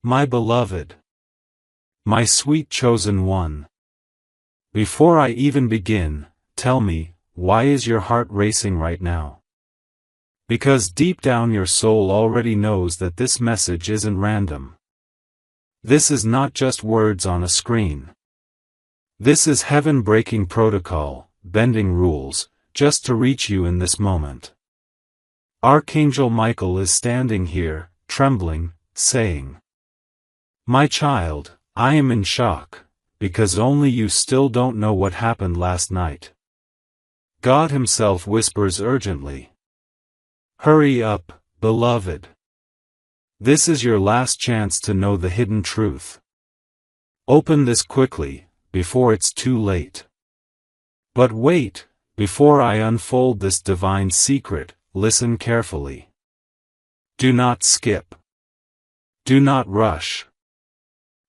My beloved, my sweet chosen one. Before I even begin, tell me, why is your heart racing right now? Because deep down your soul already knows that this message isn't random. This is not just words on a screen. This is heaven-breaking protocol, bending rules, just to reach you in this moment. Archangel Michael is standing here, trembling, saying, "My child, I am in shock, because only you still don't know what happened last night." God himself whispers urgently, "Hurry up, beloved. This is your last chance to know the hidden truth. Open this quickly, before it's too late." But wait, before I unfold this divine secret, listen carefully. Do not skip. Do not rush.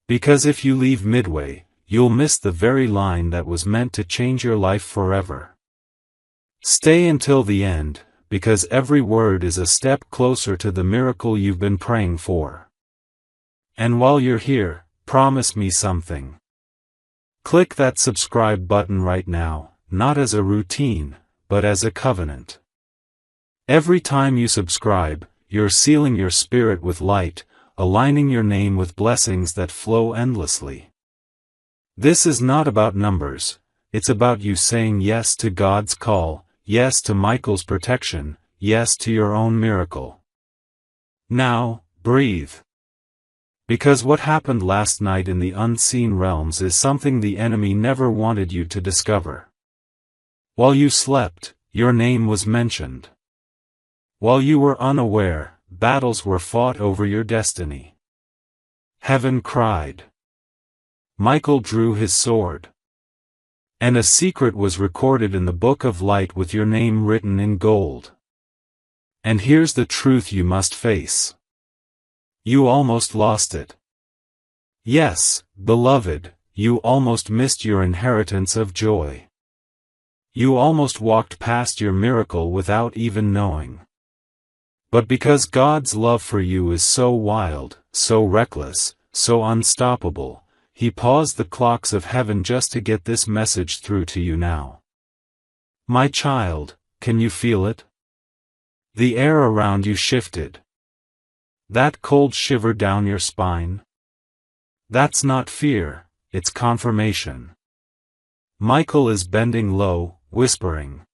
Because if you leave midway, you'll miss the very line that was meant to change your life forever. Stay until the end, because every word is a step closer to the miracle you've been praying for. And while you're here, promise me something. Click that subscribe button right now, not as a routine, but as a covenant. Every time you subscribe, you're sealing your spirit with light, aligning your name with blessings that flow endlessly. This is not about numbers, it's about you saying yes to God's call, yes to Michael's protection, yes to your own miracle. Now, breathe. Because what happened last night in the unseen realms is something the enemy never wanted you to discover. While you slept, your name was mentioned. While you were unaware, battles were fought over your destiny. Heaven cried. Michael drew his sword. And a secret was recorded in the book of light with your name written in gold. And here's the truth you must face. You almost lost it. Yes, beloved, you almost missed your inheritance of joy. You almost walked past your miracle without even knowing. But because God's love for you is so wild, so reckless, so unstoppable, He paused the clocks of heaven just to get this message through to you now. My child, can you feel it? The air around you shifted. That cold shiver down your spine? That's not fear, it's confirmation. Michael is bending low, whispering.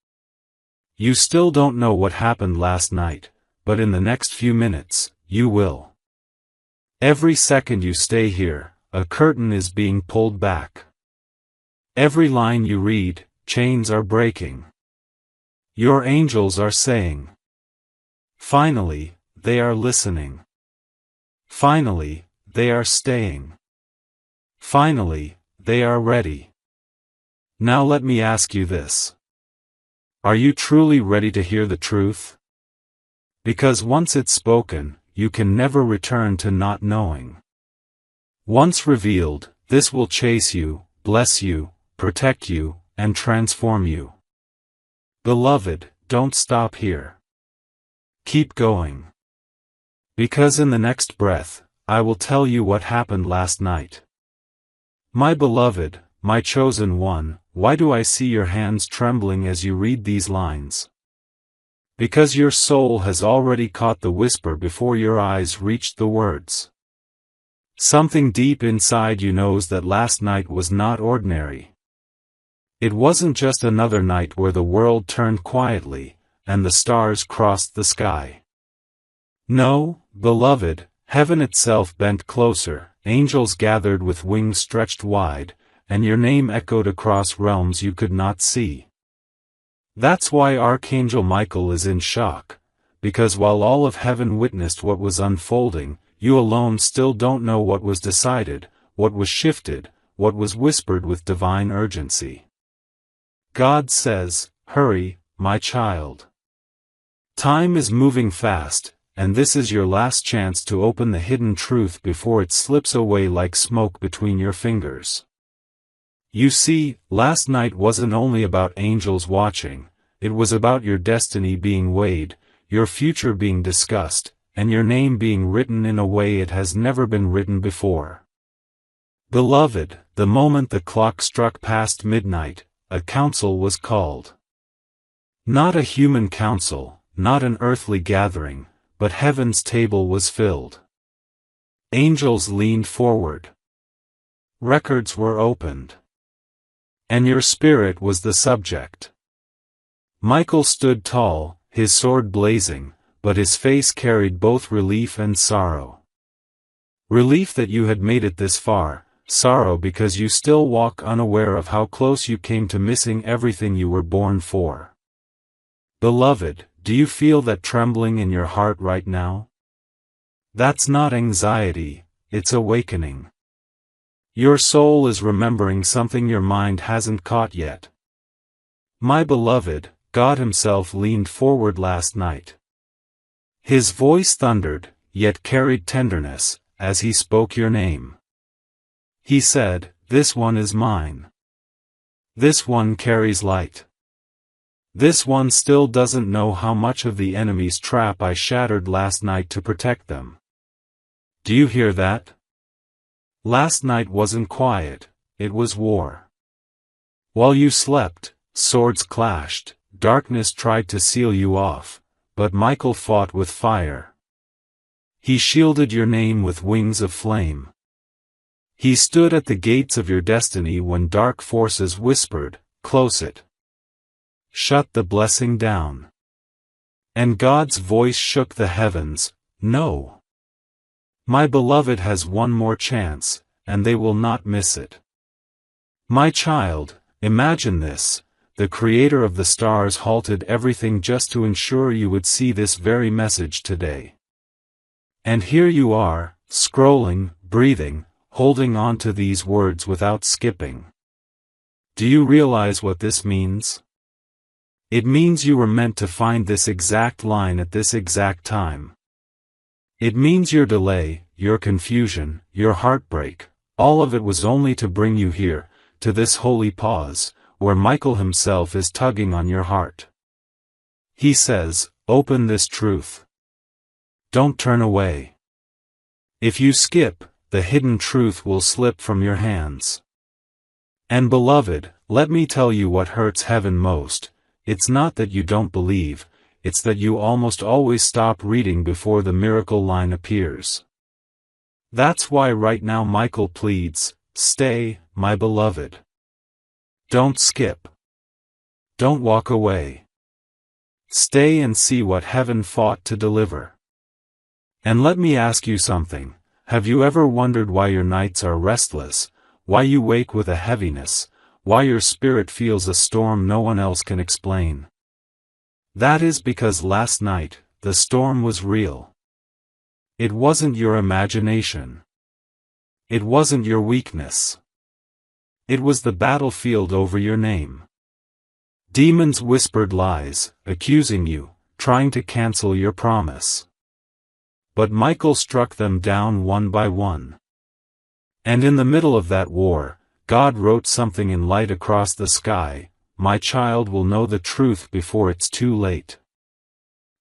You still don't know what happened last night, but in the next few minutes, you will. Every second you stay here, a curtain is being pulled back. Every line you read, chains are breaking. Your angels are saying. Finally, they are listening. Finally, they are staying. Finally, they are ready. Now let me ask you this. Are you truly ready to hear the truth? Because once it's spoken, you can never return to not knowing. Once revealed, this will chase you, bless you, protect you, and transform you. Beloved, don't stop here. Keep going. Because in the next breath, I will tell you what happened last night. My beloved, my chosen one, why do I see your hands trembling as you read these lines? Because your soul has already caught the whisper before your eyes reached the words. Something deep inside you knows that last night was not ordinary. It wasn't just another night where the world turned quietly, and the stars crossed the sky. No, beloved, heaven itself bent closer, angels gathered with wings stretched wide, and your name echoed across realms you could not see. That's why Archangel Michael is in shock, because while all of heaven witnessed what was unfolding, you alone still don't know what was decided, what was shifted, what was whispered with divine urgency. God says, hurry, my child. Time is moving fast, and this is your last chance to open the hidden truth before it slips away like smoke between your fingers. You see, last night wasn't only about angels watching, it was about your destiny being weighed, your future being discussed, and your name being written in a way it has never been written before. Beloved, the moment the clock struck past midnight, a council was called. Not a human council, not an earthly gathering, but heaven's table was filled. Angels leaned forward. Records were opened. And your spirit was the subject. Michael stood tall, his sword blazing, but his face carried both relief and sorrow. Relief that you had made it this far, sorrow because you still walk unaware of how close you came to missing everything you were born for. Beloved, do you feel that trembling in your heart right now? That's not anxiety, it's awakening. Your soul is remembering something your mind hasn't caught yet. My beloved, God Himself leaned forward last night. His voice thundered, yet carried tenderness, as He spoke your name. He said, "This one is mine. This one carries light. This one still doesn't know how much of the enemy's trap I shattered last night to protect them." Do you hear that? Last night wasn't quiet, it was war. While you slept, swords clashed, darkness tried to seal you off, but Michael fought with fire. He shielded your name with wings of flame. He stood at the gates of your destiny when dark forces whispered, "Close it. Shut the blessing down." And God's voice shook the heavens, "No. My beloved has one more chance, and they will not miss it." My child, imagine this, the Creator of the stars halted everything just to ensure you would see this very message today. And here you are, scrolling, breathing, holding on to these words without skipping. Do you realize what this means? It means you were meant to find this exact line at this exact time. It means your delay, your confusion, your heartbreak, all of it was only to bring you here, to this holy pause, where Michael himself is tugging on your heart. He says, "Open this truth. Don't turn away. If you skip, the hidden truth will slip from your hands." And beloved, let me tell you what hurts heaven most. It's not that you don't believe, it's that you almost always stop reading before the miracle line appears. That's why right now Michael pleads, "Stay, my beloved. Don't skip. Don't walk away. Stay and see what heaven fought to deliver." And let me ask you something, have you ever wondered why your nights are restless, why you wake with a heaviness, why your spirit feels a storm no one else can explain? That is because last night, the storm was real. It wasn't your imagination. It wasn't your weakness. It was the battlefield over your name. Demons whispered lies, accusing you, trying to cancel your promise. But Michael struck them down one by one. And in the middle of that war, God wrote something in light across the sky: "My child will know the truth before it's too late."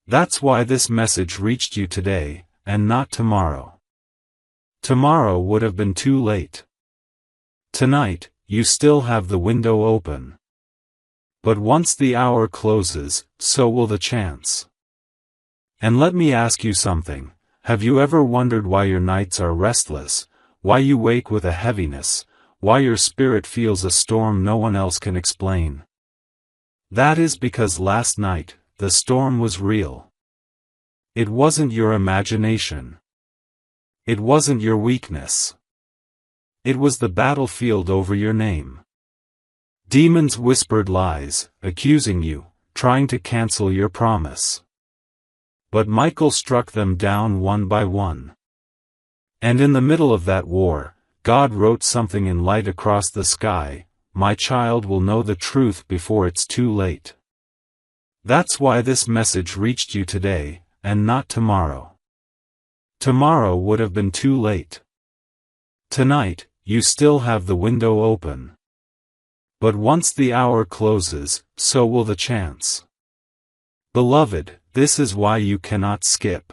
That's why this message reached you today, and not tomorrow. Tomorrow would have been too late. Tonight, you still have the window open. But once the hour closes, so will the chance. And let me ask you something, have you ever wondered why your nights are restless, why you wake with a heaviness, why your spirit feels a storm no one else can explain? That is because last night, the storm was real. It wasn't your imagination. It wasn't your weakness. It was the battlefield over your name. Demons whispered lies, accusing you, trying to cancel your promise. But Michael struck them down one by one. And in the middle of that war, God wrote something in light across the sky: "My child will know the truth before it's too late." That's why this message reached you today, and not tomorrow. Tomorrow would have been too late. Tonight, you still have the window open. But once the hour closes, so will the chance. Beloved, this is why you cannot skip.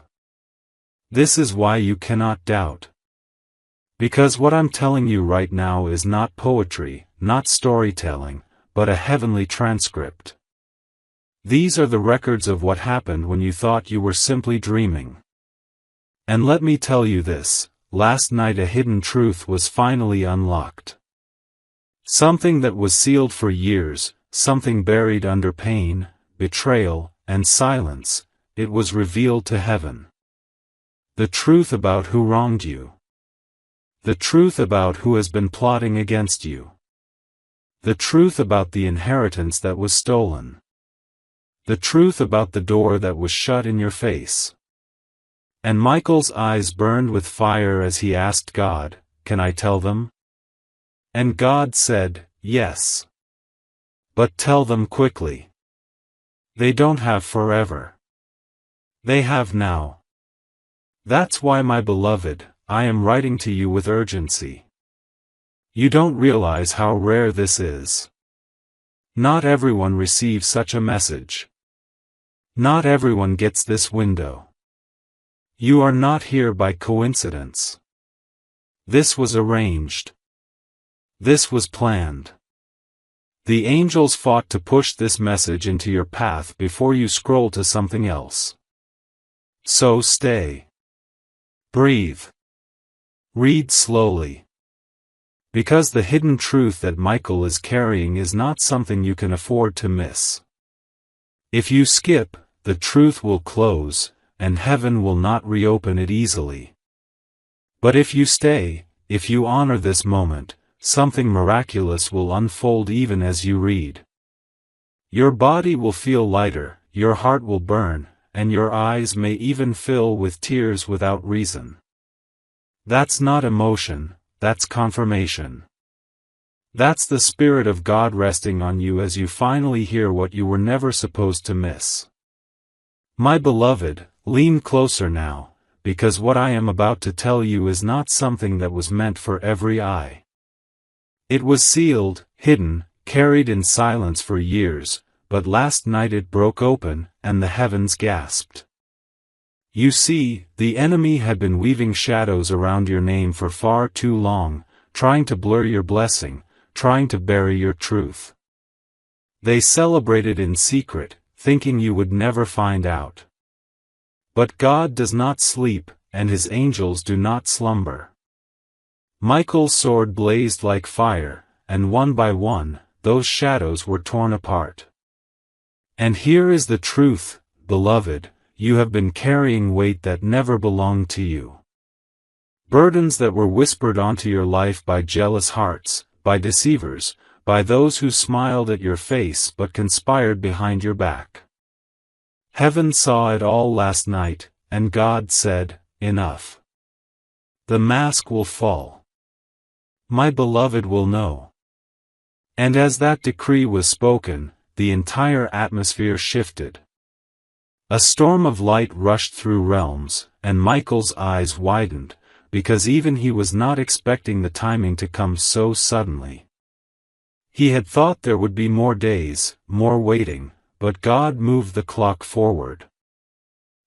This is why you cannot doubt. Because what I'm telling you right now is not poetry, not storytelling, but a heavenly transcript. These are the records of what happened when you thought you were simply dreaming. And let me tell you this, last night a hidden truth was finally unlocked. Something that was sealed for years, something buried under pain, betrayal, and silence, it was revealed to heaven. The truth about who wronged you. The truth about who has been plotting against you. The truth about the inheritance that was stolen. The truth about the door that was shut in your face. And Michael's eyes burned with fire as he asked God, "Can I tell them?" And God said, "Yes. But tell them quickly. They don't have forever. They have now. That's why, my beloved, I am writing to you with urgency. You don't realize how rare this is. Not everyone receives such a message. Not everyone gets this window. You are not here by coincidence. This was arranged. This was planned. The angels fought to push this message into your path before you scroll to something else. So stay. Breathe. Read slowly. Because the hidden truth that Michael is carrying is not something you can afford to miss. If you skip, the truth will close, and heaven will not reopen it easily. But if you stay, if you honor this moment, something miraculous will unfold even as you read. Your body will feel lighter, your heart will burn, and your eyes may even fill with tears without reason. That's not emotion, that's confirmation. That's the Spirit of God resting on you as you finally hear what you were never supposed to miss. My beloved, lean closer now, because what I am about to tell you is not something that was meant for every eye. It was sealed, hidden, carried in silence for years, but last night it broke open, and the heavens gasped. You see, the enemy had been weaving shadows around your name for far too long, trying to blur your blessing, trying to bury your truth. They celebrated in secret, thinking you would never find out. But God does not sleep, and his angels do not slumber. Michael's sword blazed like fire, and one by one, those shadows were torn apart. And here is the truth, beloved. You have been carrying weight that never belonged to you. Burdens that were whispered onto your life by jealous hearts, by deceivers, by those who smiled at your face but conspired behind your back. Heaven saw it all last night, and God said, "Enough. The mask will fall. My beloved will know." And as that decree was spoken, the entire atmosphere shifted. A storm of light rushed through realms, and Michael's eyes widened, because even he was not expecting the timing to come so suddenly. He had thought there would be more days, more waiting, but God moved the clock forward.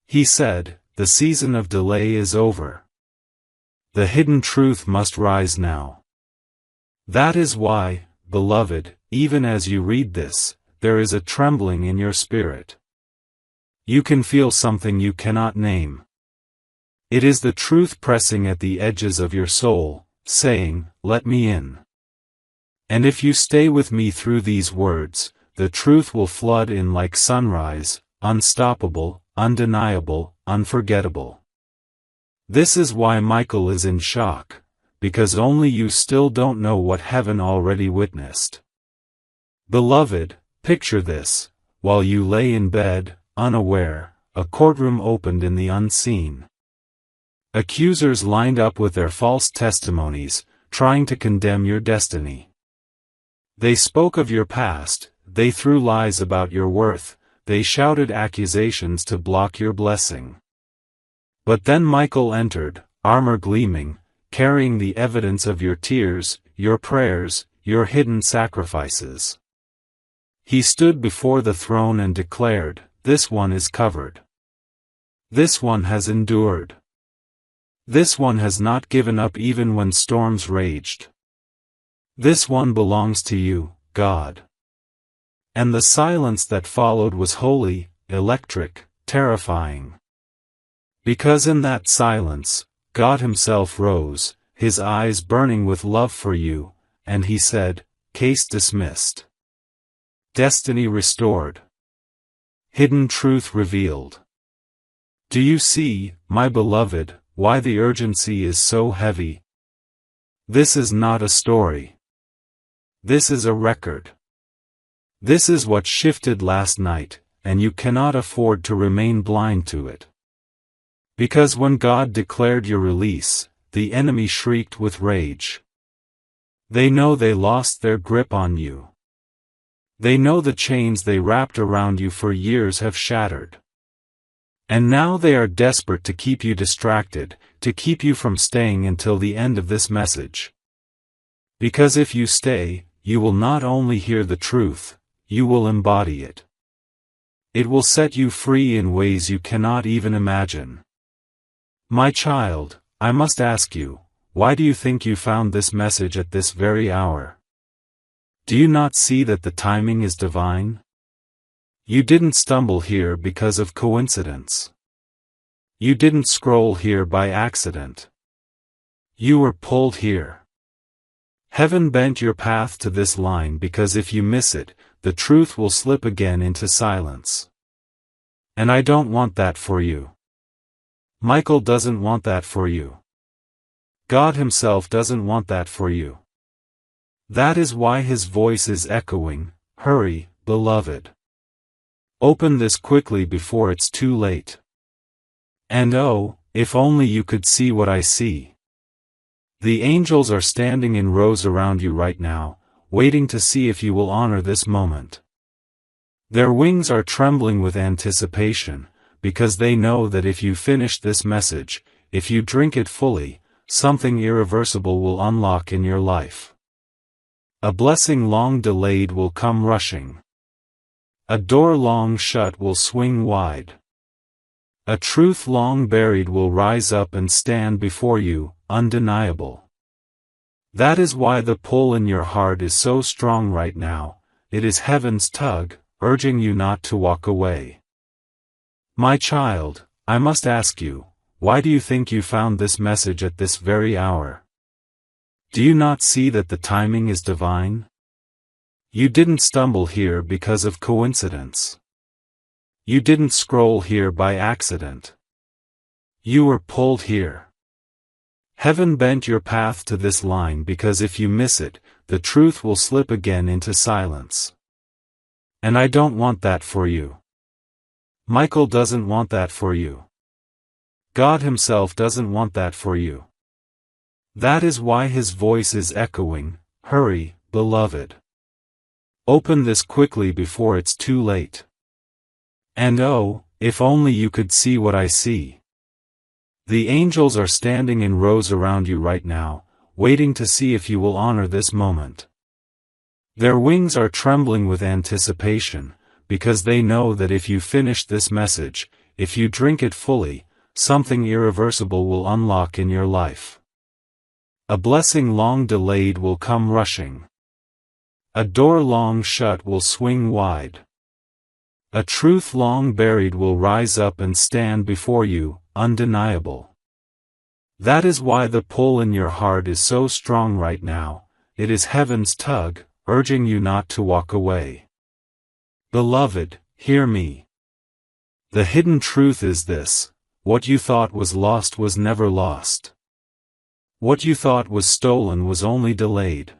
He said, "The season of delay is over. The hidden truth must rise now." That is why, beloved, even as you read this, there is a trembling in your spirit. You can feel something you cannot name. It is the truth pressing at the edges of your soul, saying, "Let me in." And if you stay with me through these words, the truth will flood in like sunrise, unstoppable, undeniable, unforgettable. This is why Michael is in shock, because only you still don't know what heaven already witnessed. Beloved, picture this, while you lay in bed, unaware, a courtroom opened in the unseen. Accusers lined up with their false testimonies, trying to condemn your destiny. They spoke of your past, they threw lies about your worth, they shouted accusations to block your blessing. But then Michael entered, armor gleaming, carrying the evidence of your tears, your prayers, your hidden sacrifices. He stood before the throne and declared, "This one is covered. This one has endured. This one has not given up even when storms raged. This one belongs to you, God. And the silence that followed was holy, electric, terrifying. Because in that silence, God himself rose, his eyes burning with love for you, and he said, "Case dismissed. Destiny restored. Hidden truth revealed." Do you see, my beloved, why the urgency is so heavy? This is not a story. This is a record. This is what shifted last night, and you cannot afford to remain blind to it. Because when God declared your release, the enemy shrieked with rage. They know they lost their grip on you. They know the chains they wrapped around you for years have shattered. And now they are desperate to keep you distracted, to keep you from staying until the end of this message. Because if you stay, you will not only hear the truth, you will embody it. It will set you free in ways you cannot even imagine. My child, I must ask you, why do you think you found this message at this very hour? Do you not see that the timing is divine? You didn't stumble here because of coincidence. You didn't scroll here by accident. You were pulled here. Heaven bent your path to this line because if you miss it, the truth will slip again into silence. And I don't want that for you. Michael doesn't want that for you. God himself doesn't want that for you. That is why his voice is echoing, "Hurry, beloved. Open this quickly before it's too late." And oh, if only you could see what I see. The angels are standing in rows around you right now, waiting to see if you will honor this moment. Their wings are trembling with anticipation, because they know that if you finish this message, if you drink it fully, something irreversible will unlock in your life. A blessing long delayed will come rushing. A door long shut will swing wide. A truth long buried will rise up and stand before you, undeniable. That is why the pull in your heart is so strong right now. It is heaven's tug, urging you not to walk away. My child, I must ask you, why do you think you found this message at this very hour? Do you not see that the timing is divine? You didn't stumble here because of coincidence. You didn't scroll here by accident. You were pulled here. Heaven bent your path to this line because if you miss it, the truth will slip again into silence. And I don't want that for you. Michael doesn't want that for you. God himself doesn't want that for you. That is why his voice is echoing, "Hurry, beloved. Open this quickly before it's too late." And oh, if only you could see what I see. The angels are standing in rows around you right now, waiting to see if you will honor this moment. Their wings are trembling with anticipation, because they know that if you finish this message, if you drink it fully, something irreversible will unlock in your life. A blessing long delayed will come rushing. A door long shut will swing wide. A truth long buried will rise up and stand before you, undeniable. That is why the pull in your heart is so strong right now. It is heaven's tug, urging you not to walk away. Beloved, hear me. The hidden truth is this: what you thought was lost was never lost. What you thought was stolen was only delayed.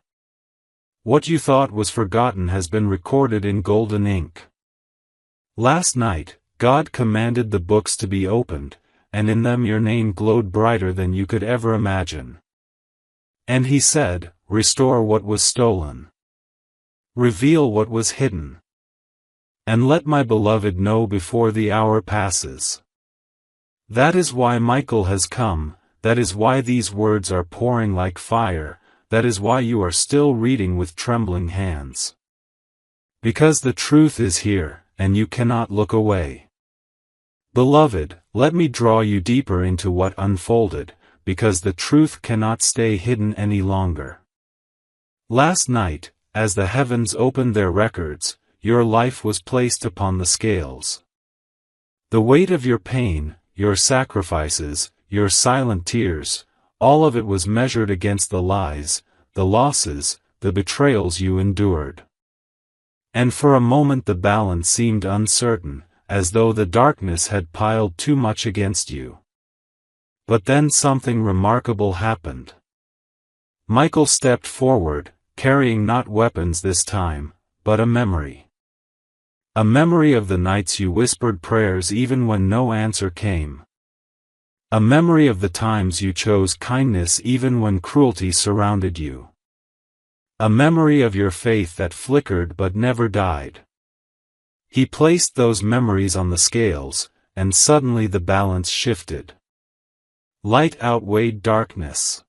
What you thought was forgotten has been recorded in golden ink. Last night, God commanded the books to be opened, and in them your name glowed brighter than you could ever imagine. And he said, "Restore what was stolen. Reveal what was hidden. And let my beloved know before the hour passes." That is why Michael has come, that is why these words are pouring like fire, that is why you are still reading with trembling hands. Because the truth is here, and you cannot look away. Beloved, let me draw you deeper into what unfolded, because the truth cannot stay hidden any longer. Last night, as the heavens opened their records, your life was placed upon the scales. The weight of your pain, your sacrifices, your silent tears, all of it was measured against the lies, the losses, the betrayals you endured. And for a moment the balance seemed uncertain, as though the darkness had piled too much against you. But then something remarkable happened. Michael stepped forward, carrying not weapons this time, but a memory. A memory of the nights you whispered prayers even when no answer came. A memory of the times you chose kindness even when cruelty surrounded you. A memory of your faith that flickered but never died. He placed those memories on the scales, and suddenly the balance shifted. Light outweighed darkness.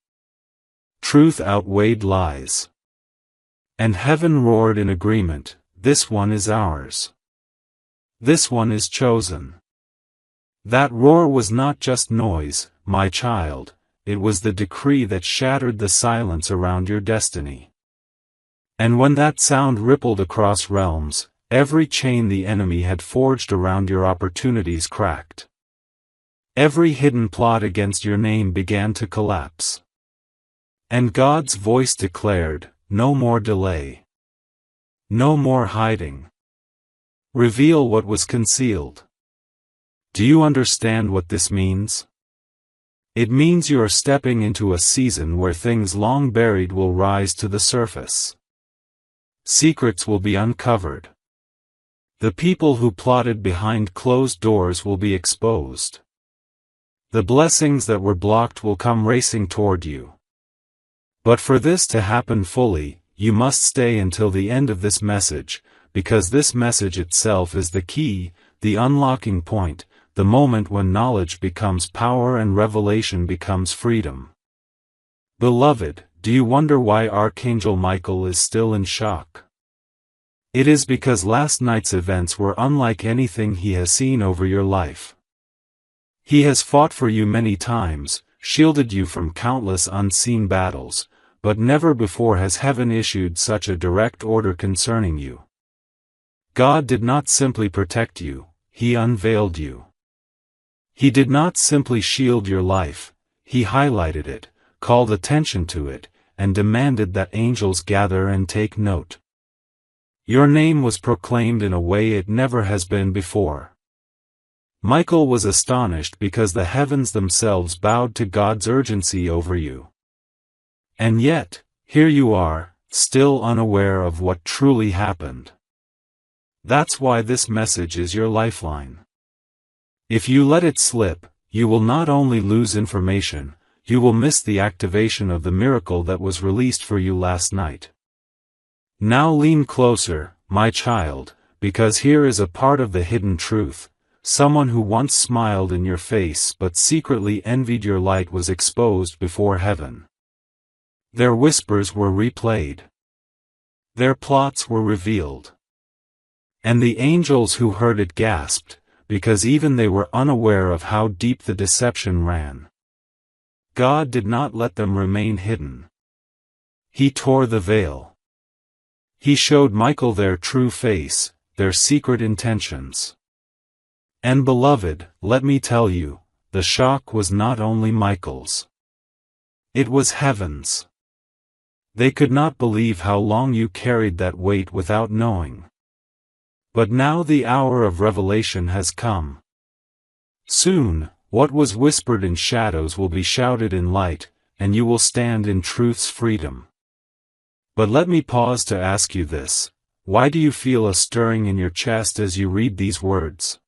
Truth outweighed lies. And heaven roared in agreement, "This one is ours. This one is chosen." That roar was not just noise, my child, it was the decree that shattered the silence around your destiny. And when that sound rippled across realms, every chain the enemy had forged around your opportunities cracked. Every hidden plot against your name began to collapse. And God's voice declared, "No more delay. No more hiding. Reveal what was concealed." Do you understand what this means? It means you are stepping into a season where things long buried will rise to the surface. Secrets will be uncovered. The people who plotted behind closed doors will be exposed. The blessings that were blocked will come racing toward you. But for this to happen fully, you must stay until the end of this message, because this message itself is the key, the unlocking point, the moment when knowledge becomes power and revelation becomes freedom. Beloved, do you wonder why Archangel Michael is still in shock? It is because last night's events were unlike anything he has seen over your life. He has fought for you many times, shielded you from countless unseen battles, but never before has heaven issued such a direct order concerning you. God did not simply protect you, He unveiled you. He did not simply shield your life, He highlighted it, called attention to it, and demanded that angels gather and take note. Your name was proclaimed in a way it never has been before. Michael was astonished because the heavens themselves bowed to God's urgency over you. And yet, here you are, still unaware of what truly happened. That's why this message is your lifeline. If you let it slip, you will not only lose information, you will miss the activation of the miracle that was released for you last night. Now lean closer, my child, because here is a part of the hidden truth. Someone who once smiled in your face but secretly envied your light was exposed before heaven. Their whispers were replayed. Their plots were revealed. And the angels who heard it gasped, because even they were unaware of how deep the deception ran. God did not let them remain hidden. He tore the veil. He showed Michael their true face, their secret intentions. And beloved, let me tell you, the shock was not only Michael's. It was heaven's. They could not believe how long you carried that weight without knowing. But now the hour of revelation has come. Soon, what was whispered in shadows will be shouted in light, and you will stand in truth's freedom. But let me pause to ask you this: why do you feel a stirring in your chest as you read these words?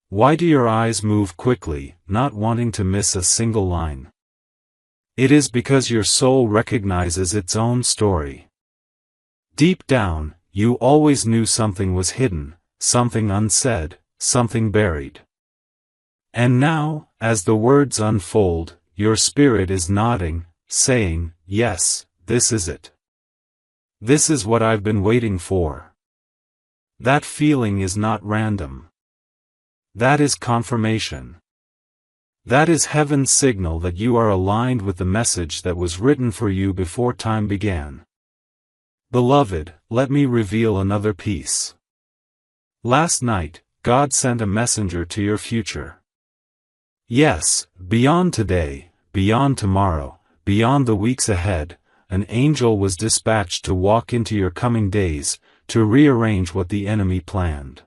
Why do your eyes move quickly, not wanting to miss a single line? It is because your soul recognizes its own story. Deep down, you always knew something was hidden, something unsaid, something buried. And now, as the words unfold, your spirit is nodding, saying, "Yes, this is it. This is what I've been waiting for." That feeling is not random. That is confirmation. That is heaven's signal that you are aligned with the message that was written for you before time began. Beloved, let me reveal another piece. Last night, God sent a messenger to your future. Yes, beyond today, beyond tomorrow, beyond the weeks ahead, an angel was dispatched to walk into your coming days, to rearrange what the enemy planned.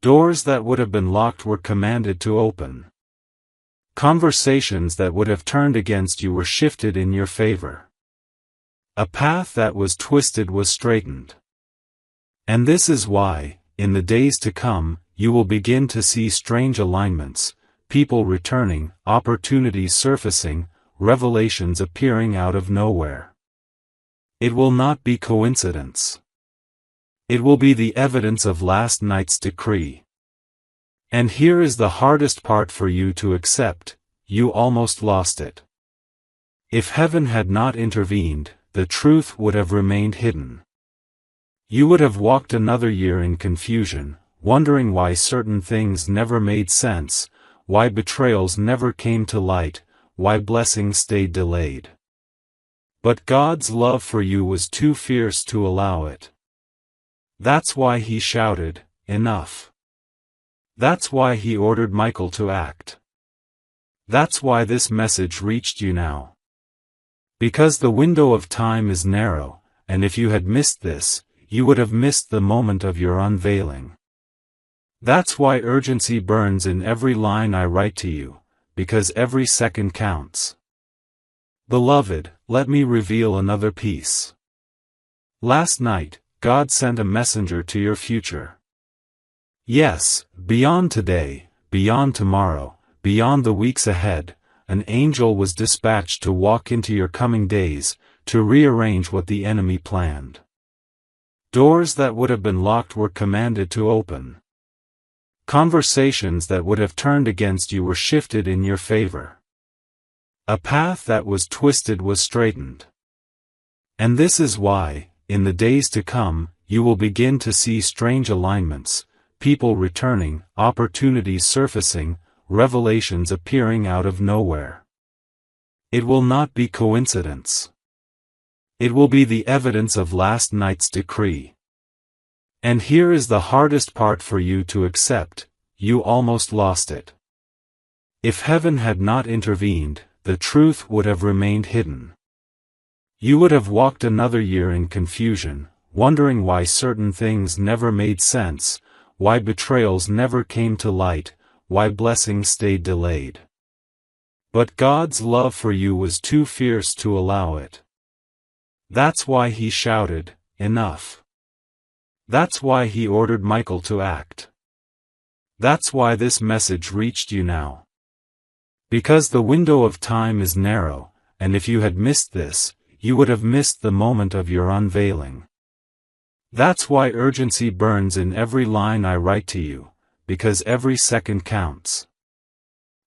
Doors that would have been locked were commanded to open. Conversations that would have turned against you were shifted in your favor. A path that was twisted was straightened. And this is why, in the days to come, you will begin to see strange alignments, people returning, opportunities surfacing, revelations appearing out of nowhere. It will not be coincidence. It will be the evidence of last night's decree. And here is the hardest part for you to accept: you almost lost it. If heaven had not intervened, the truth would have remained hidden. You would have walked another year in confusion, wondering why certain things never made sense, why betrayals never came to light, why blessings stayed delayed. But God's love for you was too fierce to allow it. That's why He shouted, "Enough." That's why He ordered Michael to act. That's why this message reached you now. Because the window of time is narrow, and if you had missed this, you would have missed the moment of your unveiling. That's why urgency burns in every line I write to you, because every second counts. Beloved, let me reveal another piece. Last night, God sent a messenger to your future. Yes, beyond today, beyond tomorrow, beyond the weeks ahead, an angel was dispatched to walk into your coming days, to rearrange what the enemy planned. Doors that would have been locked were commanded to open. Conversations that would have turned against you were shifted in your favor. A path that was twisted was straightened. And this is why, in the days to come, you will begin to see strange alignments, people returning, opportunities surfacing, revelations appearing out of nowhere. It will not be coincidence. It will be the evidence of last night's decree. And here is the hardest part for you to accept: you almost lost it. If heaven had not intervened, the truth would have remained hidden. You would have walked another year in confusion, wondering why certain things never made sense, why betrayals never came to light, why blessings stayed delayed. But God's love for you was too fierce to allow it. That's why He shouted, "Enough." That's why He ordered Michael to act. That's why this message reached you now. Because the window of time is narrow, and if you had missed this, you would have missed the moment of your unveiling. That's why urgency burns in every line I write to you, because every second counts.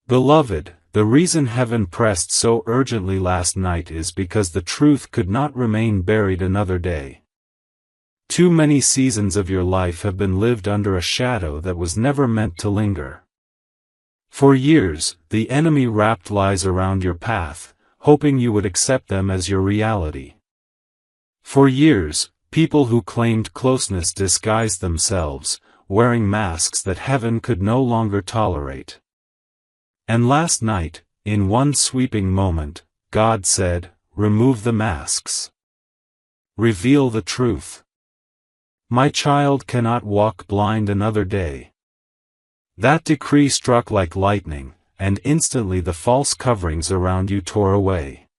Beloved, the reason heaven pressed so urgently last night is because the truth could not remain buried another day. Too many seasons of your life have been lived under a shadow that was never meant to linger. For years, the enemy wrapped lies around your path, hoping you would accept them as your reality. For years, people who claimed closeness disguised themselves, wearing masks that heaven could no longer tolerate. And last night, in one sweeping moment, God said, "Remove the masks. Reveal the truth. My child cannot walk blind another day." That decree struck like lightning, and instantly the false coverings around you tore away.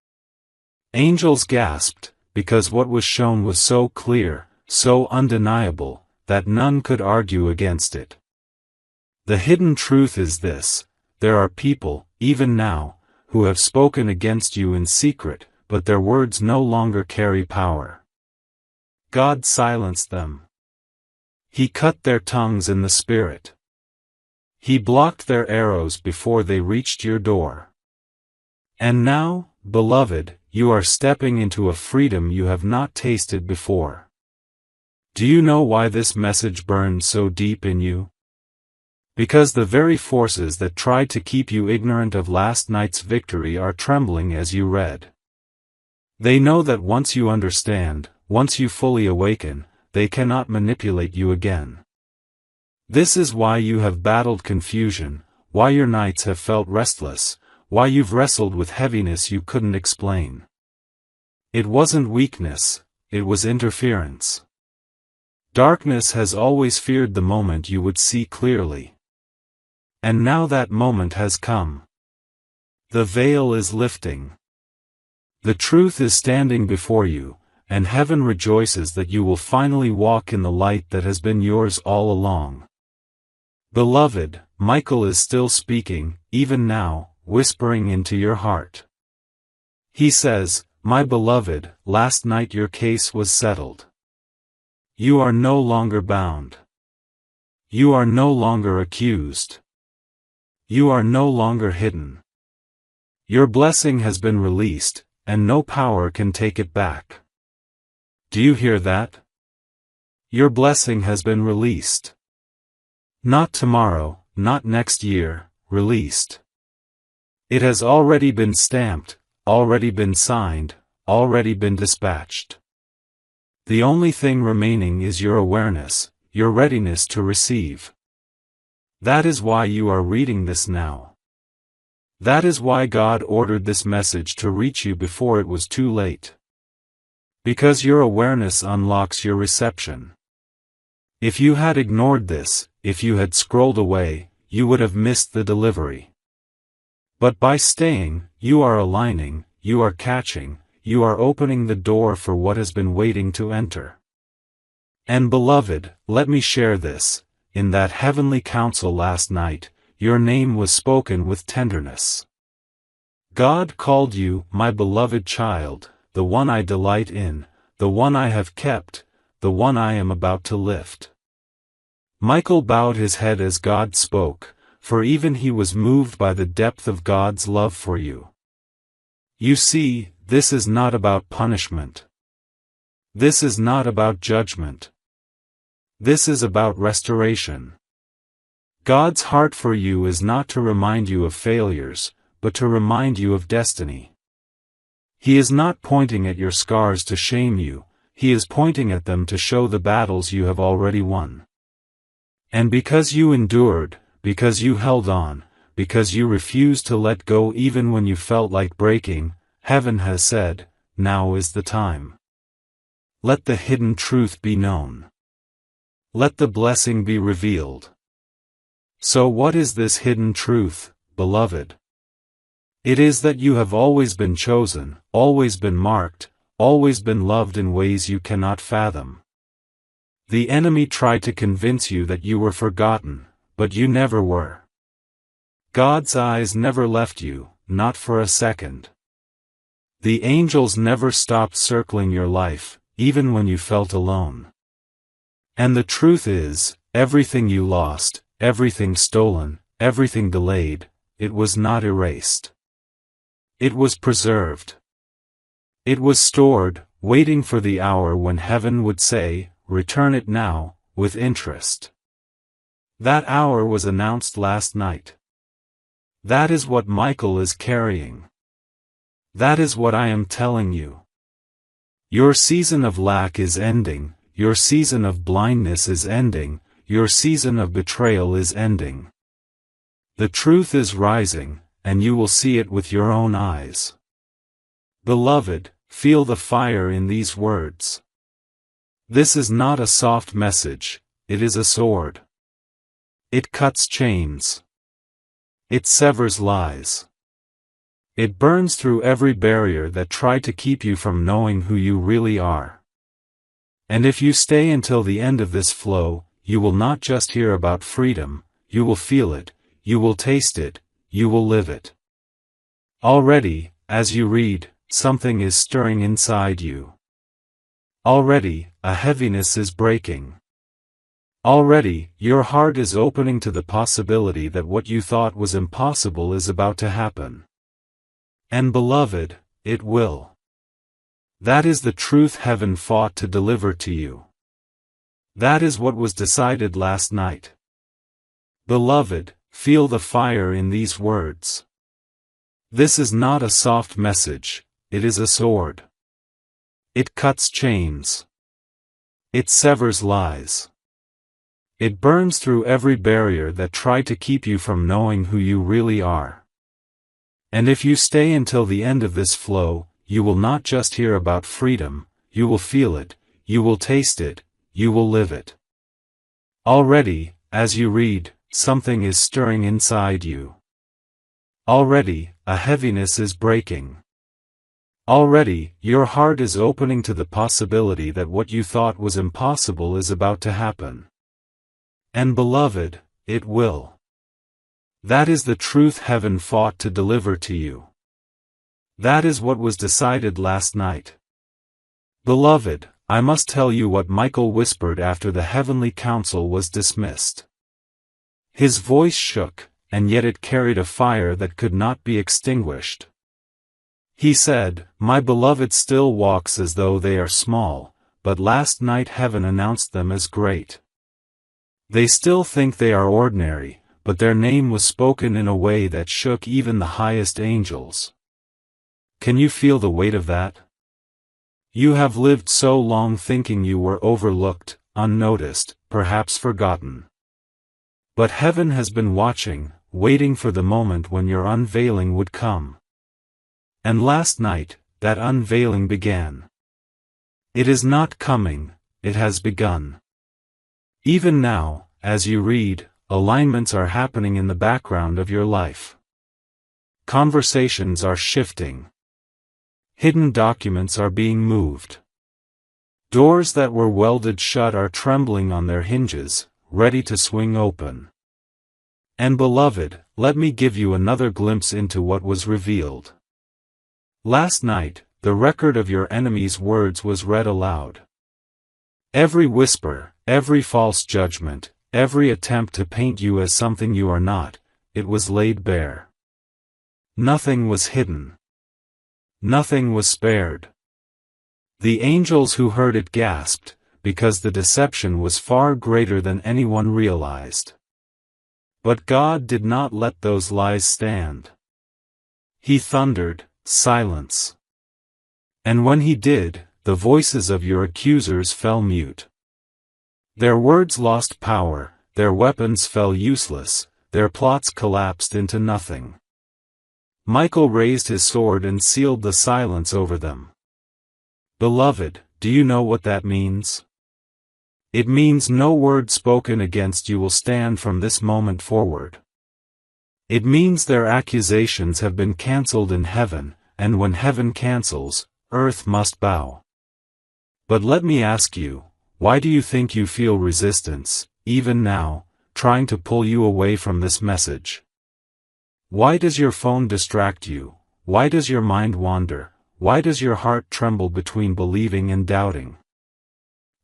Angels gasped, because what was shown was so clear, so undeniable, that none could argue against it. The hidden truth is this: there are people, even now, who have spoken against you in secret, but their words no longer carry power. God silenced them. He cut their tongues in the spirit. He blocked their arrows before they reached your door. And now, beloved, you are stepping into a freedom you have not tasted before. Do you know why this message burned so deep in you? Because the very forces that tried to keep you ignorant of last night's victory are trembling as you read. They know that once you understand, once you fully awaken, they cannot manipulate you again. This is why you have battled confusion, why your nights have felt restless, why you've wrestled with heaviness you couldn't explain. It wasn't weakness, it was interference. Darkness has always feared the moment you would see clearly. And now that moment has come. The veil is lifting. The truth is standing before you, and heaven rejoices that you will finally walk in the light that has been yours all along. Beloved, Michael is still speaking, even now, whispering into your heart. He says, "My beloved, last night your case was settled. You are no longer bound. You are no longer accused. You are no longer hidden. Your blessing has been released, and no power can take it back." Do you hear that? Your blessing has been released. Not tomorrow, not next year, released. It has already been stamped, already been signed, already been dispatched. The only thing remaining is your awareness, your readiness to receive. That is why you are reading this now. That is why God ordered this message to reach you before it was too late. Because your awareness unlocks your reception. If you had ignored this, if you had scrolled away, you would have missed the delivery. But by staying, you are aligning, you are catching, you are opening the door for what has been waiting to enter. And beloved, let me share this, in that heavenly council last night, your name was spoken with tenderness. God called you, "My beloved child, the one I delight in, the one I have kept, the one I am about to lift." Michael bowed his head as God spoke, for even he was moved by the depth of God's love for you. You see, this is not about punishment. This is not about judgment. This is about restoration. God's heart for you is not to remind you of failures, but to remind you of destiny. He is not pointing at your scars to shame you, he is pointing at them to show the battles you have already won. And because you endured, because you held on, because you refused to let go even when you felt like breaking, heaven has said, "Now is the time." Let the hidden truth be known. Let the blessing be revealed. So what is this hidden truth, beloved? It is that you have always been chosen, always been marked, always been loved in ways you cannot fathom. The enemy tried to convince you that you were forgotten, but you never were. God's eyes never left you, not for a second. The angels never stopped circling your life, even when you felt alone. And the truth is, everything you lost, everything stolen, everything delayed, it was not erased. It was preserved. It was stored, waiting for the hour when heaven would say, "Return it now," with interest. That hour was announced last night. That is what Michael is carrying. That is what I am telling you. Your season of lack is ending, your season of blindness is ending, your season of betrayal is ending. The truth is rising, and you will see it with your own eyes. Beloved, feel the fire in these words. This is not a soft message, it is a sword. It cuts chains. It severs lies. It burns through every barrier that tried to keep you from knowing who you really are. And if you stay until the end of this flow, you will not just hear about freedom, you will feel it, you will taste it, you will live it. Already, as you read, something is stirring inside you. Already, a heaviness is breaking. Already, your heart is opening to the possibility that what you thought was impossible is about to happen. And beloved, it will. That is the truth heaven fought to deliver to you. That is what was decided last night. Beloved, feel the fire in these words. This is not a soft message, it is a sword. It cuts chains. It severs lies. It burns through every barrier that tried to keep you from knowing who you really are. And if you stay until the end of this flow, you will not just hear about freedom, you will feel it, you will taste it, you will live it. Already, as you read, something is stirring inside you. Already, a heaviness is breaking. Already, your heart is opening to the possibility that what you thought was impossible is about to happen. And beloved, it will. That is the truth heaven fought to deliver to you. That is what was decided last night. Beloved, I must tell you what Michael whispered after the heavenly council was dismissed. His voice shook, and yet it carried a fire that could not be extinguished. He said, "My beloved still walks as though they are small, but last night heaven announced them as great. They still think they are ordinary, but their name was spoken in a way that shook even the highest angels." Can you feel the weight of that? You have lived so long thinking you were overlooked, unnoticed, perhaps forgotten. But heaven has been watching, waiting for the moment when your unveiling would come. And last night, that unveiling began. It is not coming, it has begun. Even now, as you read, alignments are happening in the background of your life. Conversations are shifting. Hidden documents are being moved. Doors that were welded shut are trembling on their hinges, ready to swing open. And beloved, let me give you another glimpse into what was revealed. Last night, the record of your enemy's words was read aloud. Every whisper, every false judgment, every attempt to paint you as something you are not, it was laid bare. Nothing was hidden. Nothing was spared. The angels who heard it gasped, because the deception was far greater than anyone realized. But God did not let those lies stand. He thundered, "Silence." And when he did, the voices of your accusers fell mute. Their words lost power, their weapons fell useless, their plots collapsed into nothing. Michael raised his sword and sealed the silence over them. Beloved, do you know what that means? It means no word spoken against you will stand from this moment forward. It means their accusations have been cancelled in heaven, and when heaven cancels, earth must bow. But let me ask you, why do you think you feel resistance, even now, trying to pull you away from this message? Why does your phone distract you? Why does your mind wander? Why does your heart tremble between believing and doubting?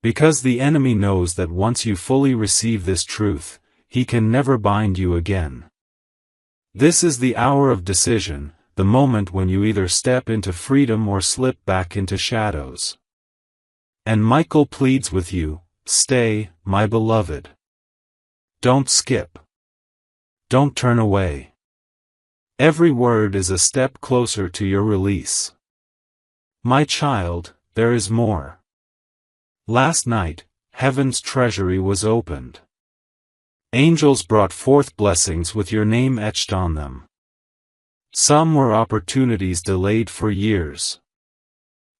Because the enemy knows that once you fully receive this truth, he can never bind you again. This is the hour of decision, the moment when you either step into freedom or slip back into shadows. And Michael pleads with you, stay, my beloved. Don't skip. Don't turn away. Every word is a step closer to your release. My child, there is more. Last night, heaven's treasury was opened. Angels brought forth blessings with your name etched on them. Some were opportunities delayed for years.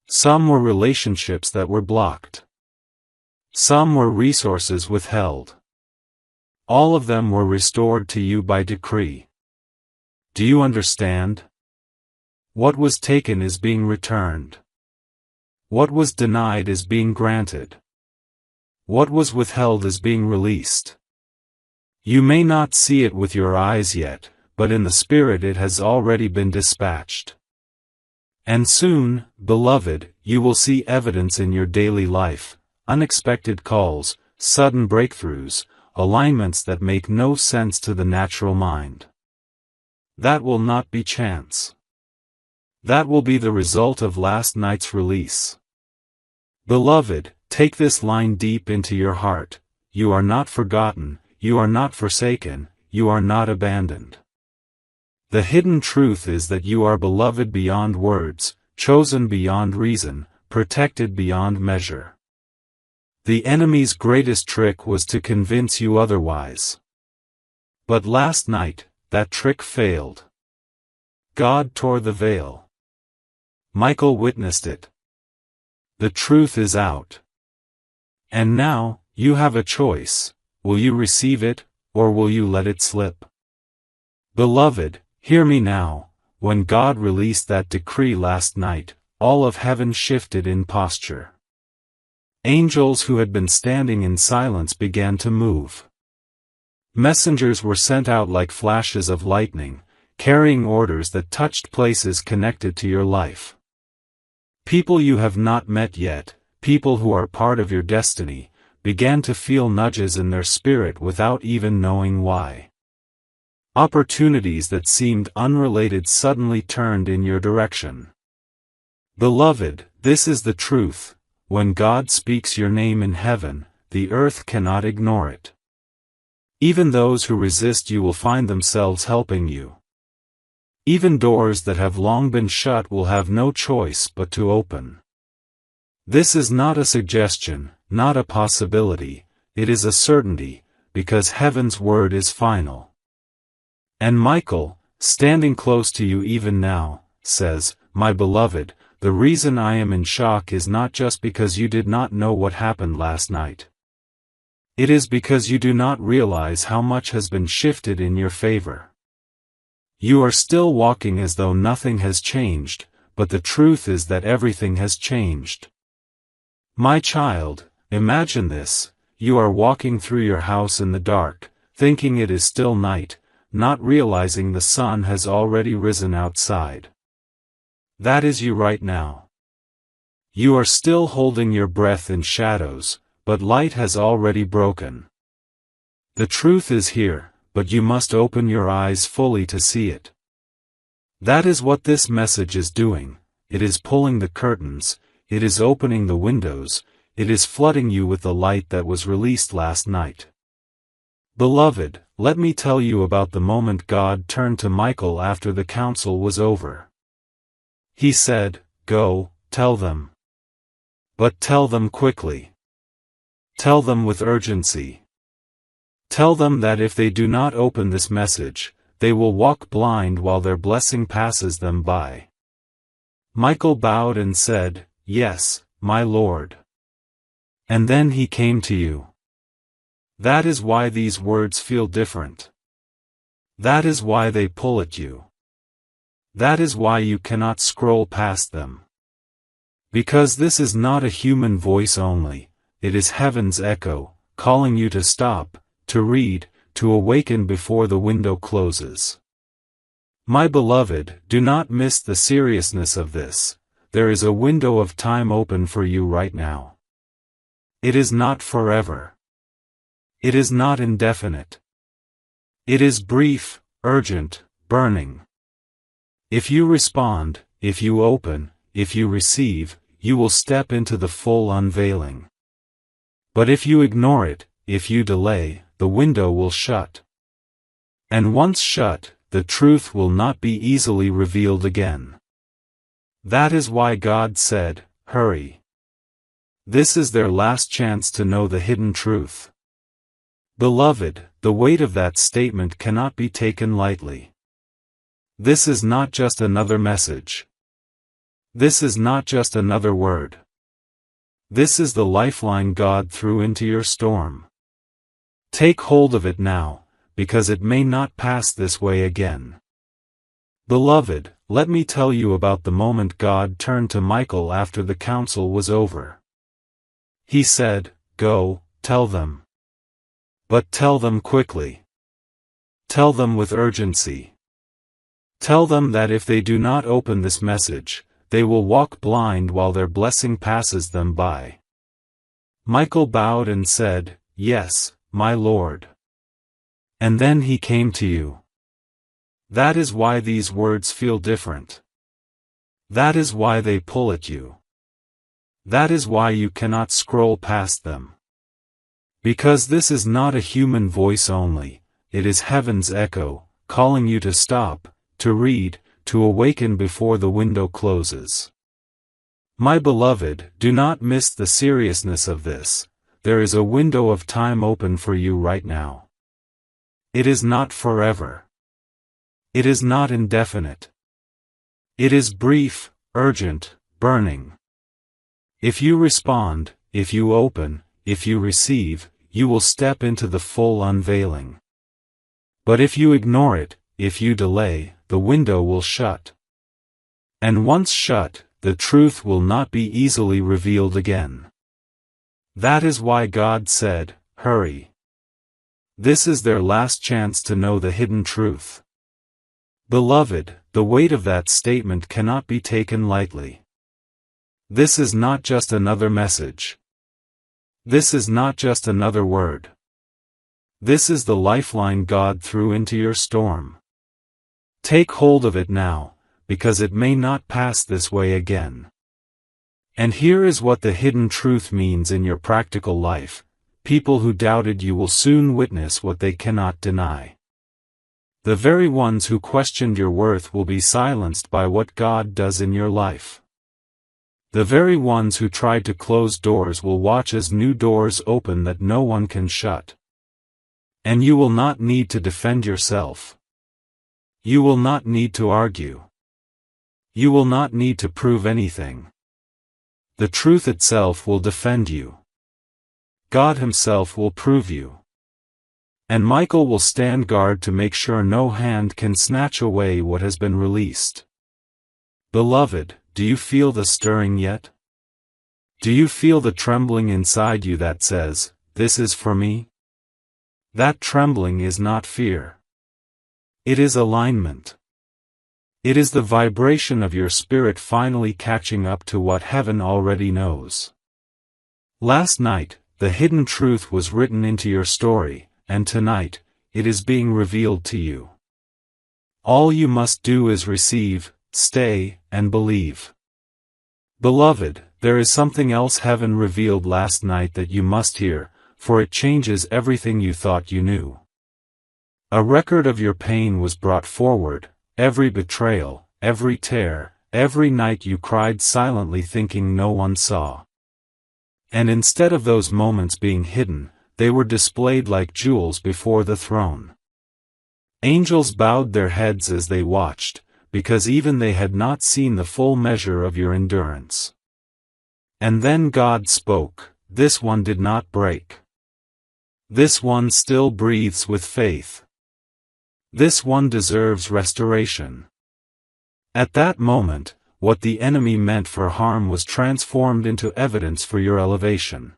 Some were relationships that were blocked. Some were resources withheld. All of them were restored to you by decree. Do you understand? What was taken is being returned. What was denied is being granted. What was withheld is being released. You may not see it with your eyes yet, but in the spirit it has already been dispatched. And soon, beloved, you will see evidence in your daily life, unexpected calls, sudden breakthroughs, alignments that make no sense to the natural mind. That will not be chance. That will be the result of last night's release. Beloved, take this line deep into your heart. You are not forgotten, you are not forsaken, you are not abandoned. The hidden truth is that you are beloved beyond words, chosen beyond reason, protected beyond measure. The enemy's greatest trick was to convince you otherwise. But last night, that trick failed. God tore the veil. Michael witnessed it. The truth is out. And now, you have a choice: will you receive it, or will you let it slip? Beloved, hear me now. When God released that decree last night, all of heaven shifted in posture. Angels who had been standing in silence began to move. Messengers were sent out like flashes of lightning, carrying orders that touched places connected to your life. People you have not met yet, people who are part of your destiny, began to feel nudges in their spirit without even knowing why. Opportunities that seemed unrelated suddenly turned in your direction. Beloved, this is the truth: when God speaks your name in heaven, the earth cannot ignore it. Even those who resist you will find themselves helping you. Even doors that have long been shut will have no choice but to open. This is not a suggestion, not a possibility, it is a certainty, because heaven's word is final. And Michael, standing close to you even now, says, "My beloved, the reason I am in shock is not just because you did not know what happened last night. It is because you do not realize how much has been shifted in your favor. You are still walking as though nothing has changed, but the truth is that everything has changed. My child, imagine this: you are walking through your house in the dark, thinking it is still night, not realizing the sun has already risen outside. That is you right now. You are still holding your breath in shadows, but light has already broken. The truth is here, but you must open your eyes fully to see it. That is what this message is doing. It is pulling the curtains, it is opening the windows, it is flooding you with the light that was released last night. Beloved, let me tell you about the moment God turned to Michael after the council was over. He said, "Go, tell them. But tell them quickly. Tell them with urgency. Tell them that if they do not open this message, they will walk blind while their blessing passes them by." Michael bowed and said, "Yes, my Lord." And then he came to you. That is why these words feel different. That is why they pull at you. That is why you cannot scroll past them. Because this is not a human voice only, it is heaven's echo, calling you to stop, to read, to awaken before the window closes. My beloved, do not miss the seriousness of this. There is a window of time open for you right now. It is not forever. It is not indefinite. It is brief, urgent, burning. If you respond, if you open, if you receive, you will step into the full unveiling. But if you ignore it, if you delay, the window will shut. And once shut, the truth will not be easily revealed again. That is why God said, "Hurry." This is their last chance to know the hidden truth. Beloved, the weight of that statement cannot be taken lightly. This is not just another message. This is not just another word. This is the lifeline God threw into your storm. Take hold of it now, because it may not pass this way again. Beloved, let me tell you about the moment God turned to Michael after the council was over. He said, "Go, tell them. But tell them quickly. Tell them with urgency. Tell them that if they do not open this message, they will walk blind while their blessing passes them by." Michael bowed and said, "Yes, my Lord." And then he came to you. That is why these words feel different. That is why they pull at you. That is why you cannot scroll past them. Because this is not a human voice only, it is heaven's echo, calling you to stop, to read, to awaken before the window closes. My beloved, do not miss the seriousness of this. There is a window of time open for you right now. It is not forever. It is not indefinite. It is brief, urgent, burning. If you respond, if you open, if you receive, you will step into the full unveiling. But if you ignore it, if you delay, the window will shut. And once shut, the truth will not be easily revealed again. That is why God said, "Hurry." This is their last chance to know the hidden truth. Beloved, the weight of that statement cannot be taken lightly. This is not just another message. This is not just another word. This is the lifeline God threw into your storm. Take hold of it now, because it may not pass this way again. And here is what the hidden truth means in your practical life. People who doubted you will soon witness what they cannot deny. The very ones who questioned your worth will be silenced by what God does in your life. The very ones who tried to close doors will watch as new doors open that no one can shut. And you will not need to defend yourself. You will not need to argue. You will not need to prove anything. The truth itself will defend you. God Himself will prove you. And Michael will stand guard to make sure no hand can snatch away what has been released. Beloved, do you feel the stirring yet? Do you feel the trembling inside you that says, "This is for me"? That trembling is not fear. It is alignment. It is the vibration of your spirit finally catching up to what heaven already knows. Last night, the hidden truth was written into your story, and tonight, it is being revealed to you. All you must do is receive, stay, and believe. Beloved, there is something else heaven revealed last night that you must hear, for it changes everything you thought you knew. A record of your pain was brought forward, every betrayal, every tear, every night you cried silently thinking no one saw. And instead of those moments being hidden, they were displayed like jewels before the throne. Angels bowed their heads as they watched, because even they had not seen the full measure of your endurance. And then God spoke, "This one did not break. This one still breathes with faith. This one deserves restoration." At that moment, what the enemy meant for harm was transformed into evidence for your elevation.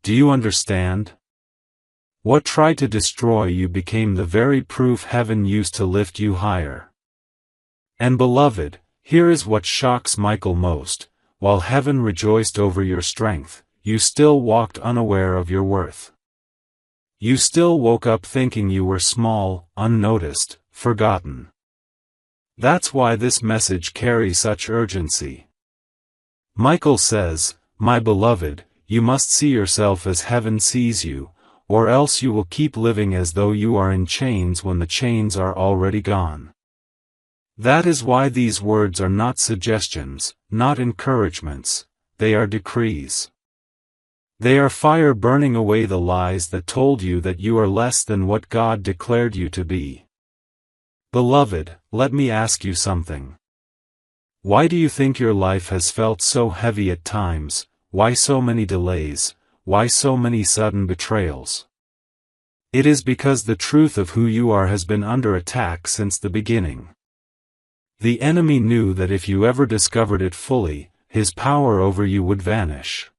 Do you understand? What tried to destroy you became the very proof heaven used to lift you higher. And beloved, here is what shocks Michael most: while heaven rejoiced over your strength, you still walked unaware of your worth. You still woke up thinking you were small, unnoticed, forgotten. That's why this message carries such urgency. Michael says, "My beloved, you must see yourself as heaven sees you, or else you will keep living as though you are in chains when the chains are already gone." That is why these words are not suggestions, not encouragements, they are decrees. They are fire burning away the lies that told you that you are less than what God declared you to be. Beloved, let me ask you something. Why do you think your life has felt so heavy at times? Why so many delays? Why so many sudden betrayals? It is because the truth of who you are has been under attack since the beginning. The enemy knew that if you ever discovered it fully, his power over you would vanish.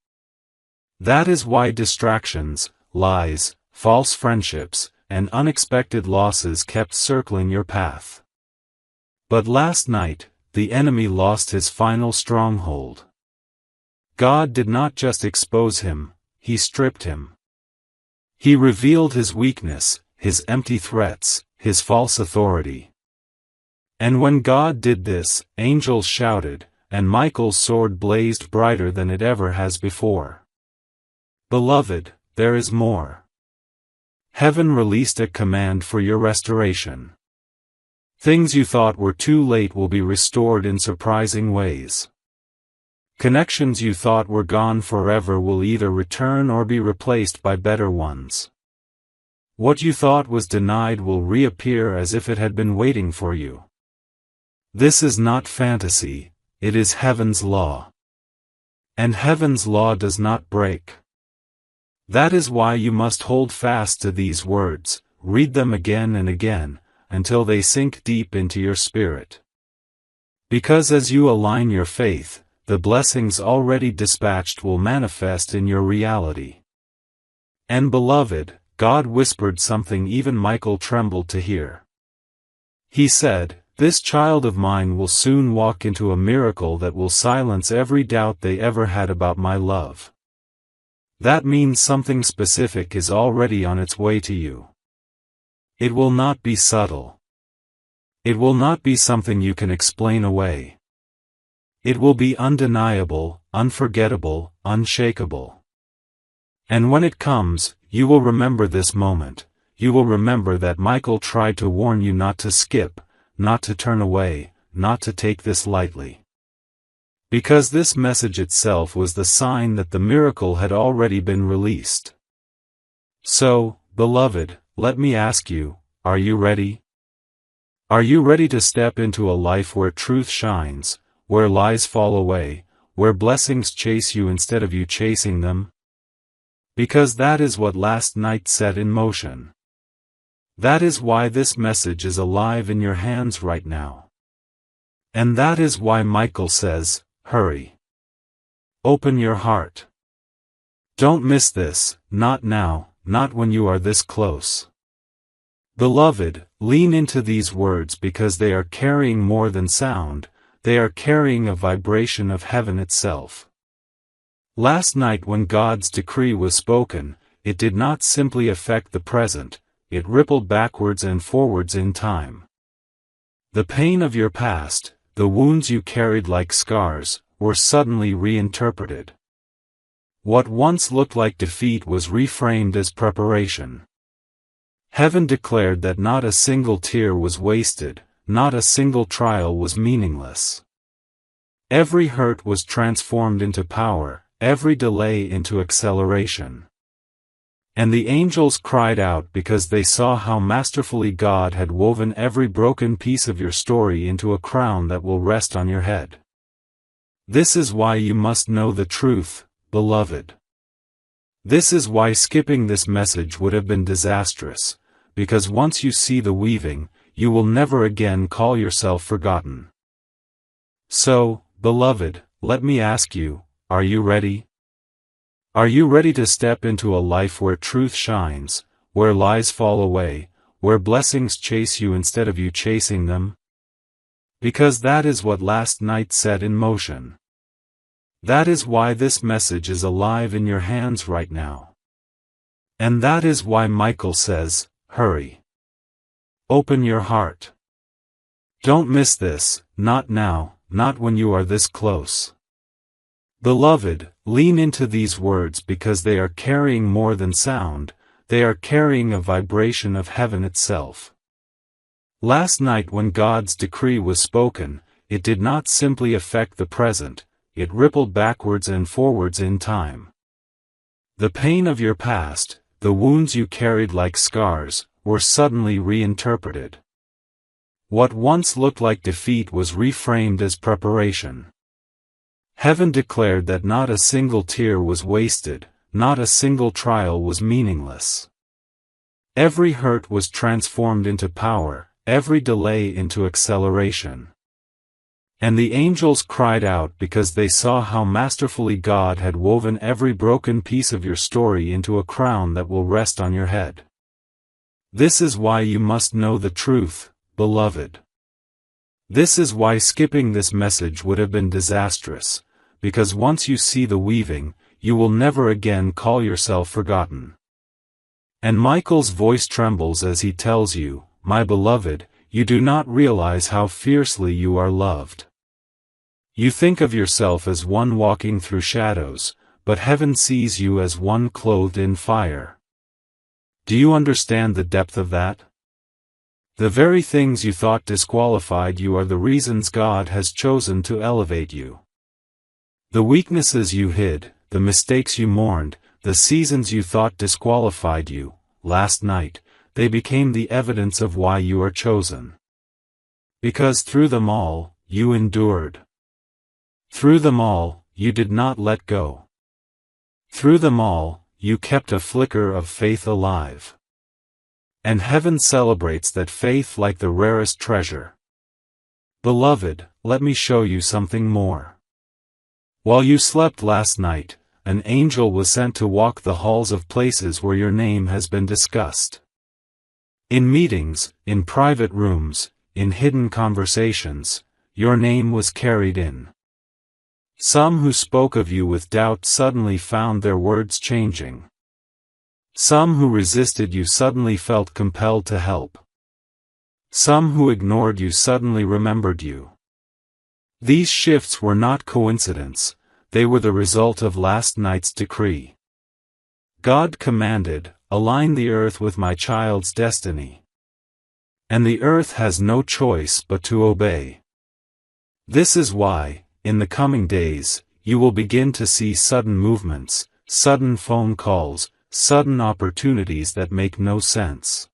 That is why distractions, lies, false friendships, and unexpected losses kept circling your path. But last night, the enemy lost his final stronghold. God did not just expose him, He stripped him. He revealed his weakness, his empty threats, his false authority. And when God did this, angels shouted, and Michael's sword blazed brighter than it ever has before. Beloved, there is more. Heaven released a command for your restoration. Things you thought were too late will be restored in surprising ways. Connections you thought were gone forever will either return or be replaced by better ones. What you thought was denied will reappear as if it had been waiting for you. This is not fantasy, it is heaven's law. And heaven's law does not break. That is why you must hold fast to these words, read them again and again, until they sink deep into your spirit. Because as you align your faith, the blessings already dispatched will manifest in your reality. And beloved, God whispered something even Michael trembled to hear. He said, "This child of mine will soon walk into a miracle that will silence every doubt they ever had about my love." That means something specific is already on its way to you. It will not be subtle. It will not be something you can explain away. It will be undeniable, unforgettable, unshakable. And when it comes, you will remember this moment. You will remember that Michael tried to warn you not to skip, not to turn away, not to take this lightly. Because this message itself was the sign that the miracle had already been released. So, beloved, let me ask you, are you ready? Are you ready to step into a life where truth shines, where lies fall away, where blessings chase you instead of you chasing them? Because that is what last night set in motion. That is why this message is alive in your hands right now. And that is why Michael says, hurry. Open your heart. Don't miss this, not now, not when you are this close. Beloved, lean into these words because they are carrying more than sound, they are carrying a vibration of heaven itself. Last night when God's decree was spoken, it did not simply affect the present, it rippled backwards and forwards in time. The pain of your past, the wounds you carried like scars, were suddenly reinterpreted. What once looked like defeat was reframed as preparation. Heaven declared that not a single tear was wasted, not a single trial was meaningless. Every hurt was transformed into power, every delay into acceleration. And the angels cried out because they saw how masterfully God had woven every broken piece of your story into a crown that will rest on your head. This is why you must know the truth, beloved. This is why skipping this message would have been disastrous, because once you see the weaving, you will never again call yourself forgotten. So, beloved, let me ask you, are you ready? Are you ready to step into a life where truth shines, where lies fall away, where blessings chase you instead of you chasing them? Because that is what last night set in motion. That is why this message is alive in your hands right now. And that is why Michael says, hurry. Open your heart. Don't miss this, not now, not when you are this close. Beloved, lean into these words because they are carrying more than sound, they are carrying a vibration of heaven itself. Last night when God's decree was spoken, it did not simply affect the present, it rippled backwards and forwards in time. The pain of your past, the wounds you carried like scars, were suddenly reinterpreted. What once looked like defeat was reframed as preparation. Heaven declared that not a single tear was wasted, not a single trial was meaningless. Every hurt was transformed into power, every delay into acceleration. And the angels cried out because they saw how masterfully God had woven every broken piece of your story into a crown that will rest on your head. This is why you must know the truth, beloved. This is why skipping this message would have been disastrous, because once you see the weaving, you will never again call yourself forgotten. And Michael's voice trembles as he tells you, my beloved, you do not realize how fiercely you are loved. You think of yourself as one walking through shadows, but heaven sees you as one clothed in fire. Do you understand the depth of that? The very things you thought disqualified you are the reasons God has chosen to elevate you. The weaknesses you hid, the mistakes you mourned, the seasons you thought disqualified you, last night, they became the evidence of why you are chosen. Because through them all, you endured. Through them all, you did not let go. Through them all, you kept a flicker of faith alive. And heaven celebrates that faith like the rarest treasure. Beloved, let me show you something more. While you slept last night, an angel was sent to walk the halls of places where your name has been discussed. In meetings, in private rooms, in hidden conversations, your name was carried in. Some who spoke of you with doubt suddenly found their words changing. Some who resisted you suddenly felt compelled to help. Some who ignored you suddenly remembered you. These shifts were not coincidence, they were the result of last night's decree. God commanded, "Align the earth with my child's destiny." And the earth has no choice but to obey. This is why, in the coming days, you will begin to see sudden movements, sudden phone calls, sudden opportunities that make no sense.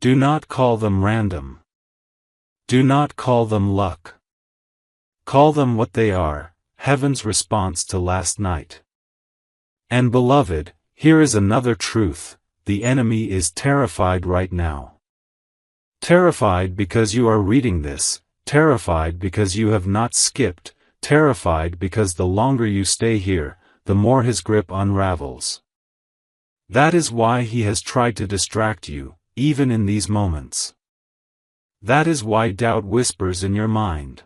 Do not call them random. Do not call them luck. Call them what they are, heaven's response to last night. And beloved, here is another truth: the enemy is terrified right now. Terrified because you are reading this, terrified because you have not skipped, terrified because the longer you stay here, the more his grip unravels. That is why he has tried to distract you, even in these moments. That is why doubt whispers in your mind.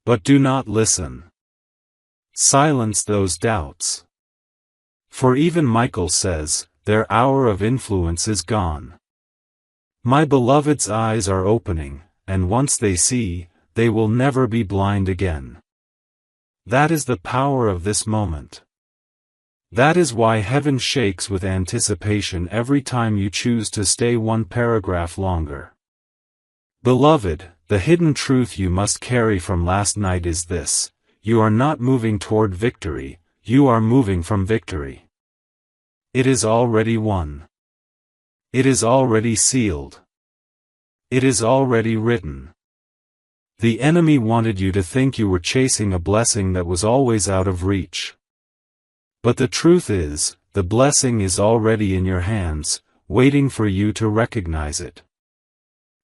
But do not listen. Silence those doubts. For even Michael says, their hour of influence is gone. My beloved's eyes are opening, and once they see, they will never be blind again. That is the power of this moment. That is why heaven shakes with anticipation every time you choose to stay one paragraph longer. Beloved, the hidden truth you must carry from last night is this: you are not moving toward victory, you are moving from victory. It is already won. It is already sealed. It is already written. The enemy wanted you to think you were chasing a blessing that was always out of reach. But the truth is, the blessing is already in your hands, waiting for you to recognize it.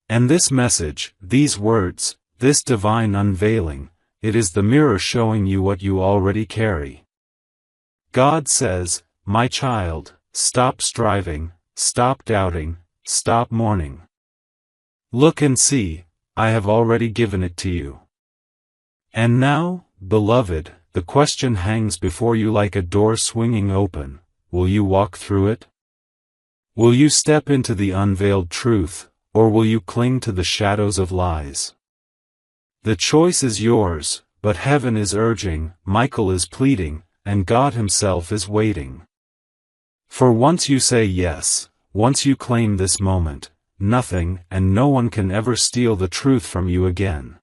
And this message, these words, this divine unveiling, it is the mirror showing you what you already carry. God says, "My child, stop striving, stop doubting, stop mourning. Look and see, I have already given it to you." And now, beloved, the question hangs before you like a door swinging open: will you walk through it? Will you step into the unveiled truth, or will you cling to the shadows of lies? The choice is yours, but heaven is urging, Michael is pleading, and God himself is waiting. For once you say yes, once you claim this moment, nothing and no one can ever steal the truth from you again.